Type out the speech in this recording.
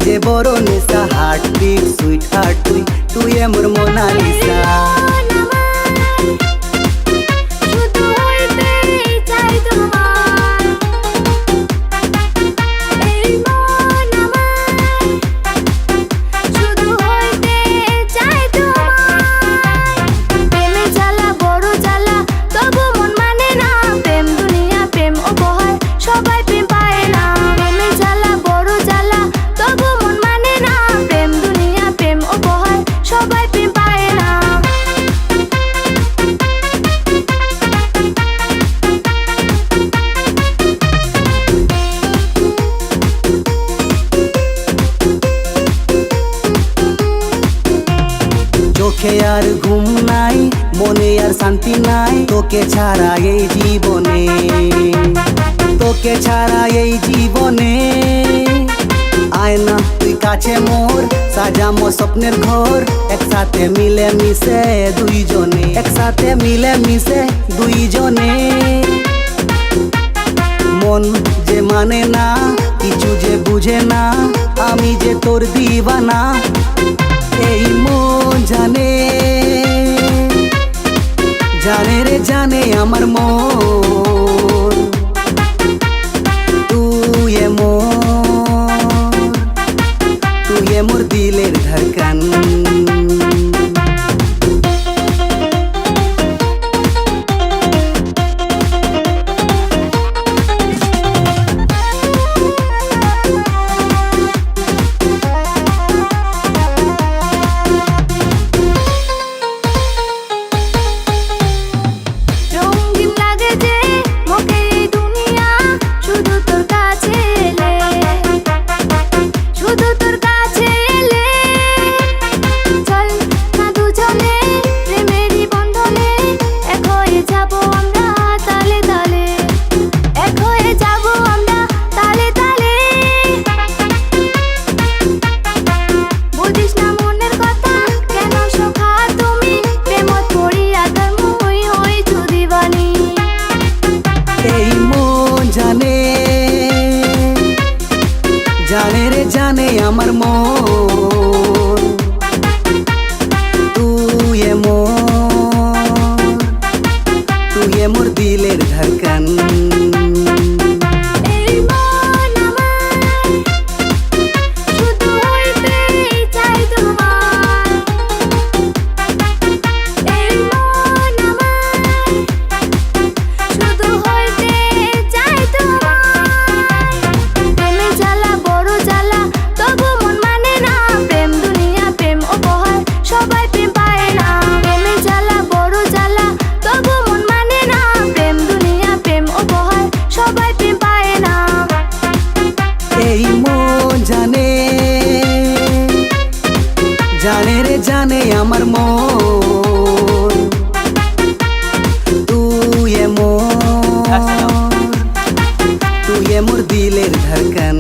যে বড় নেশা হার্ট বিট সুইট হার্ট তুই তুই মোর মোনালিসা চোখে আর ঘুম নাই মনে আর শান্তি নাই তোকে ছাড়া এই জীবনে তোকে ছাড়া এই জীবনে আয় না তুই কাছে মোর সাজামো স্বপ্নের ঘর একসাথে মিলে মিশে দুইজনে একসাথে মিলে মিশে দুইজনে মন যে মানে না কিছু যে বুঝে না আমি যে তোর দিবানা এই মন জানে জানে রে জানে আমার মন তুই মোর দিলের ধড়কন জানে রে জানে আমার মন তুই মোর দিলের ধড়কন জানে রে জানে আমার মন তুই মোর দিলের ধড়কন।